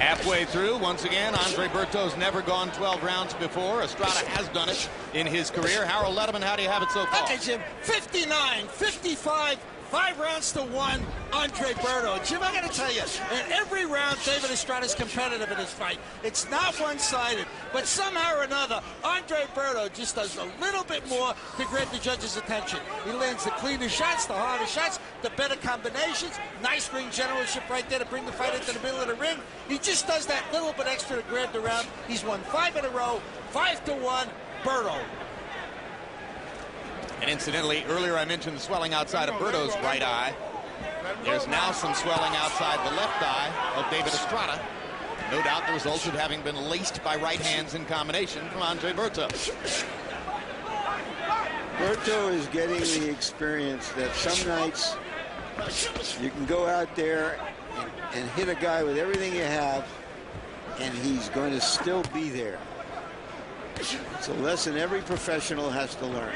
Halfway through, once again, Andre Berto's never gone 12 rounds before. Estrada has done it in his career. Harold Letterman, how do you have it so far? Okay, Jim, 59, 55, 5 rounds to 1, Andre Berto. Jim, I got to tell you, in every round, David Estrada's competitive in this fight. It's not one-sided, but somehow or another, Andre Berto just does a little bit more to grab the judges' attention. He lands the cleaner shots, the harder shots, the better combinations. Nice ring generalship right there to bring the fight into the middle of the ring. He just does that little bit extra to grab the round. He's won 5 in a row, 5-1, Berto. And incidentally, earlier I mentioned the swelling outside of Berto's right eye. There's now some swelling outside the left eye of David Estrada. No doubt the result of having been laced by right hands in combination from Andre Berto. Berto is getting the experience that some nights you can go out there and hit a guy with everything you have, and he's going to still be there. It's a lesson every professional has to learn.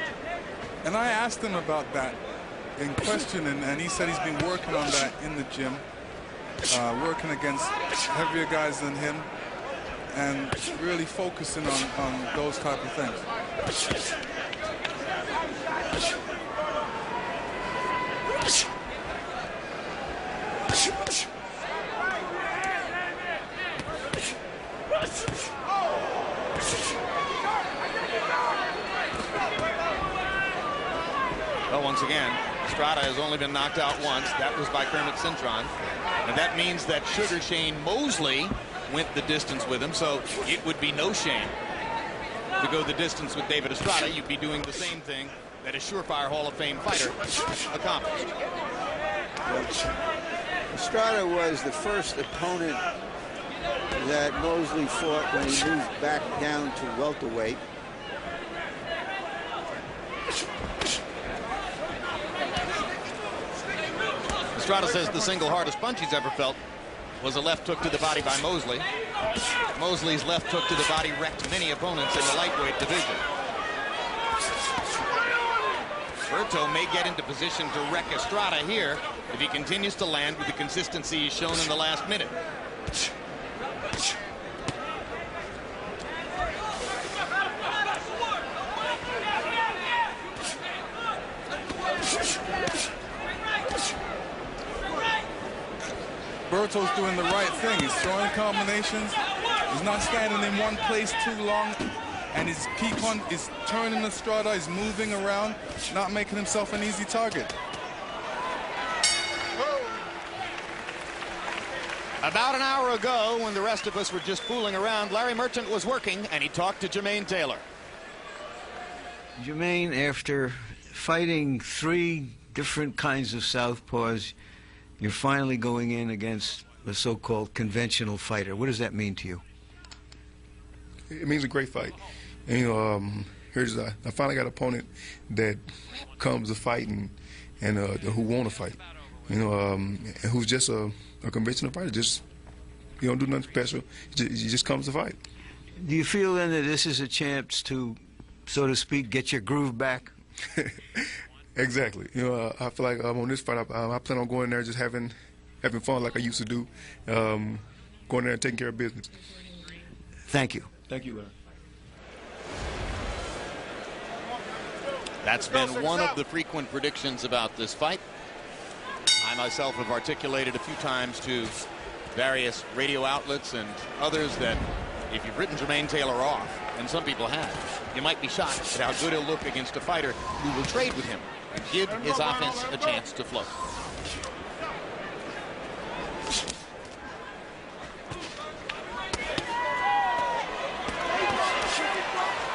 And I asked him about that in question, and he said he's been working on that in the gym, working against heavier guys than him, and really focusing on those type of things. Well, once again, Estrada has only been knocked out once. That was by Kermit Cintron. And that means that Sugar Shane Mosley went the distance with him, so it would be no shame to go the distance with David Estrada. You'd be doing the same thing that a surefire Hall of Fame fighter accomplished. Estrada was the first opponent that Mosley fought when he moved back down to welterweight. Estrada says the single hardest punch he's ever felt was a left hook to the body by Mosley. Mosley's left hook to the body wrecked many opponents in the lightweight division. Berto may get into position to wreck Estrada here if he continues to land with the consistency he's shown in the last minute. Berto's doing the right thing. He's throwing combinations. He's not standing in one place too long, and he's turning Estrada. He's moving around, not making himself an easy target. About an hour ago, when the rest of us were just fooling around, Larry Merchant was working, and he talked to Jermaine Taylor. Jermaine, after fighting 3 different kinds of southpaws, you're finally going in against a so-called conventional fighter. What does that mean to you? It means a great fight. And, you know, I finally got an opponent that comes to fight and who want to fight. You know, and who's just a conventional fighter. Just, you don't do nothing special. He just comes to fight. Do you feel then that this is a chance to, so to speak, get your groove back? Exactly. You know, I feel like on this fight, I plan on going there just having fun like I used to do, going there and taking care of business. Thank you. Thank you, Larry. That's been one of the frequent predictions about this fight. I myself have articulated a few times to various radio outlets and others that if you've written Jermaine Taylor off, and some people have, you might be shocked at how good he'll look against a fighter who will trade with him and give his offense a chance to flow.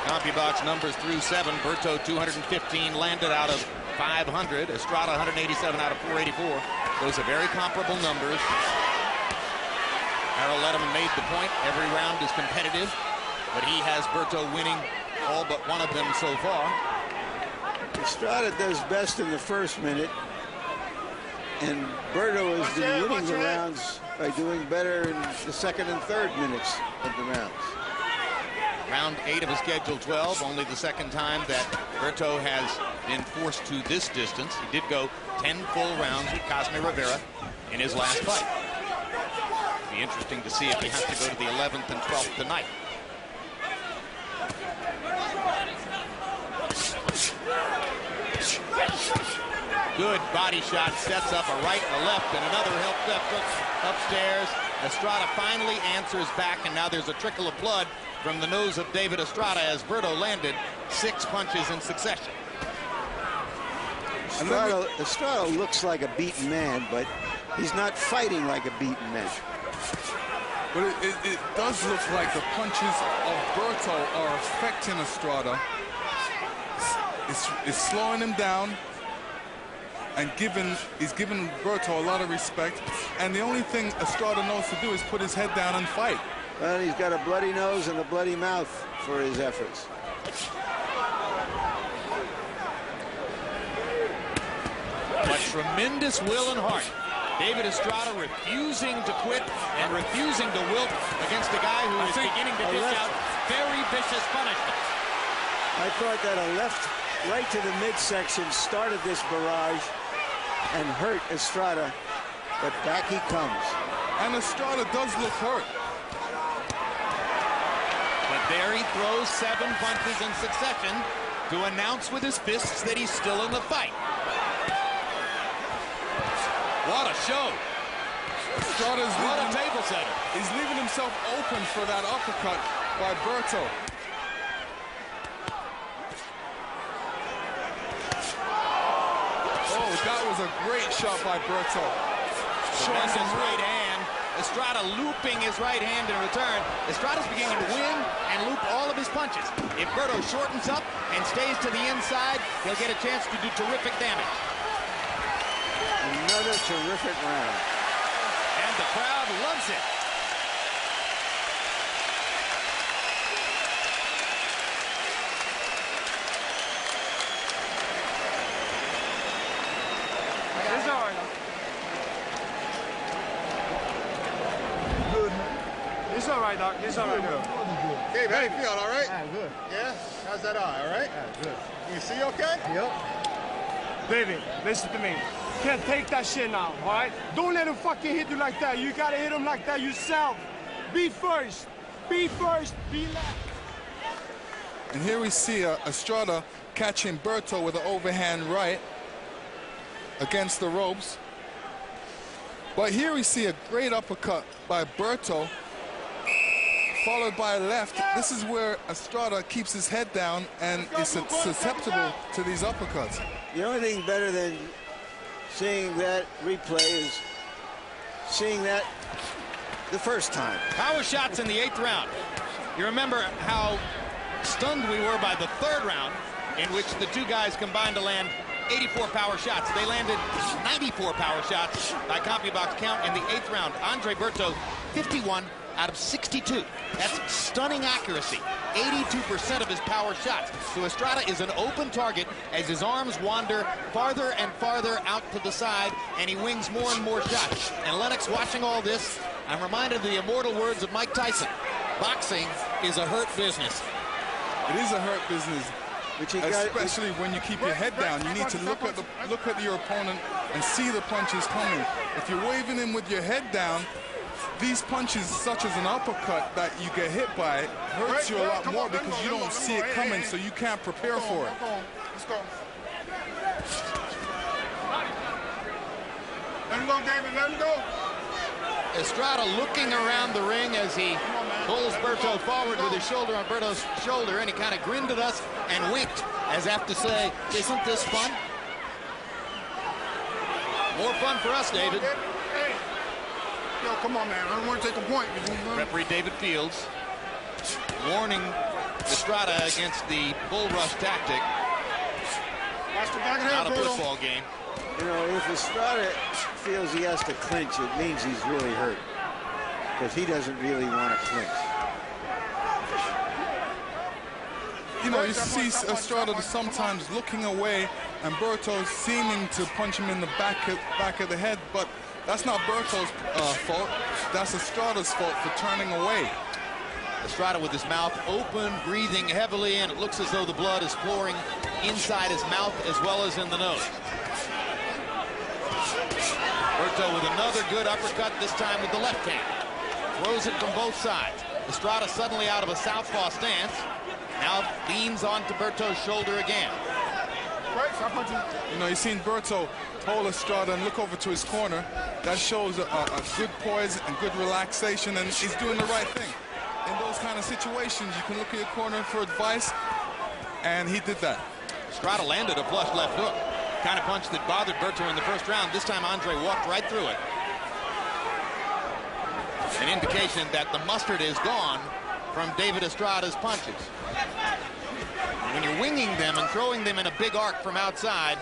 CompuBox numbers through 7. Berto 215 landed out of 500. Estrada 187 out of 484. Those are very comparable numbers. Harold Letterman made the point. Every round is competitive, but he has Berto winning all but one of them so far. Estrada does best in the first minute, and Berto has been winning the rounds by doing better in the second and third minutes of the rounds. Round 8 of a scheduled 12, only the second time that Berto has been forced to this distance. He did go 10 full rounds with Cosme Rivera in his last fight. Be interesting to see if he has to go to the 11th and 12th tonight. Good body shot, sets up a right and a left, and another help left hook upstairs. Estrada finally answers back, and now there's a trickle of blood from the nose of David Estrada as Berto landed 6 punches in succession. Estrada looks like a beaten man, but he's not fighting like a beaten man. But it does look like the punches of Berto are affecting Estrada. It's slowing him down and he's giving Berto a lot of respect. And the only thing Estrada knows to do is put his head down and fight. Well, he's got a bloody nose and a bloody mouth for his efforts. But tremendous will and heart. David Estrada refusing to quit and refusing to wilt against a guy who is beginning to dish out very vicious punishment. I thought that a left right to the midsection started this barrage and hurt Estrada, but back he comes. And Estrada does look hurt. But there he throws 7 punches in succession to announce with his fists that he's still in the fight. What a show. Estrada's what a table setter. He's leaving himself open for that uppercut by Berto. Oh, that was a great shot by Berto. Tremendous right hand. Estrada looping his right hand in return. Estrada's beginning to win and loop all of his punches. If Berto shortens up and stays to the inside, he'll get a chance to do terrific damage. Another terrific round. And the crowd loves it. It's all right. Good. It's all right, Doc. It's all right. Dave, how you feel? All right? Yeah, good. Yeah? How's that eye? All right? Yeah, good. You see okay? Yep. David, listen to me. You can't take that shit now, all right? Don't let him fucking hit you like that. You gotta hit him like that yourself. Be first. Be first. Be last. And here we see Estrada catching Berto with an overhand right against the ropes. But here we see a great uppercut by Berto, followed by a left. This is where Estrada keeps his head down and is susceptible to these uppercuts. The only thing better than seeing that replay is seeing that the first time. Power shots in the 8th round. You remember how stunned we were by the 3rd round, in which the 2 guys combined to land 84 power shots. They landed 94 power shots by CompuBox count in the 8th round. Andre Berto, 51 out of 62. That's stunning accuracy. 82% of his power shots. So Estrada is an open target as his arms wander farther and farther out to the side, and he wings more and more shots. And Lennox, watching all this, I'm reminded of the immortal words of Mike Tyson. Boxing is a hurt business. It is a hurt business, especially when you keep your head down. You need to look at your opponent and see the punches coming. If you're waving him with your head down, these punches, such as an uppercut that you get hit by, hurts you a lot more because you don't see it coming, so you can't prepare for it. Let's go. Let him go, David. Let him go. Estrada looking around the ring as he pulls Berto forward with his shoulder on Berto's shoulder, and he kind of grinned at us and winked as if to say, isn't this fun? More fun for us, David. Yo, come on, man. I don't want to take a point. Referee David Fields warning Estrada against the bull rush tactic. Not a football game. You know, if Estrada feels he has to clinch, it means he's really hurt, because he doesn't really want to clinch. You know, you see Estrada sometimes looking away, and Berto seeming to punch him in the back of the head, but that's not Berto's fault. That's Estrada's fault for turning away. Estrada with his mouth open, breathing heavily, and it looks as though the blood is pouring inside his mouth as well as in the nose. Berto with another good uppercut, this time with the left hand. Throws it from both sides. Estrada suddenly out of a southpaw stance. Now leans onto Berto's shoulder again. You know, you've seen Berto hold Estrada and look over to his corner. That shows a good poise and good relaxation, and he's doing the right thing. In those kind of situations, you can look at your corner for advice, and he did that. Estrada landed a flush left hook. Kind of punch that bothered Berto in the first round. This time Andre walked right through it. An indication that the mustard is gone from David Estrada's punches. When you're winging them and throwing them in a big arc from outside,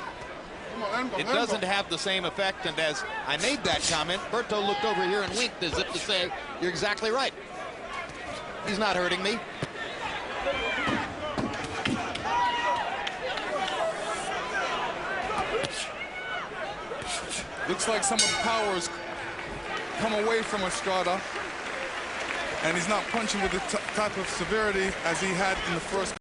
it doesn't have the same effect. And as I made that comment, Berto looked over here and winked as if to say, you're exactly right. He's not hurting me. Looks like some of the power has come away from Estrada, and he's not punching with the type of severity as he had in the first.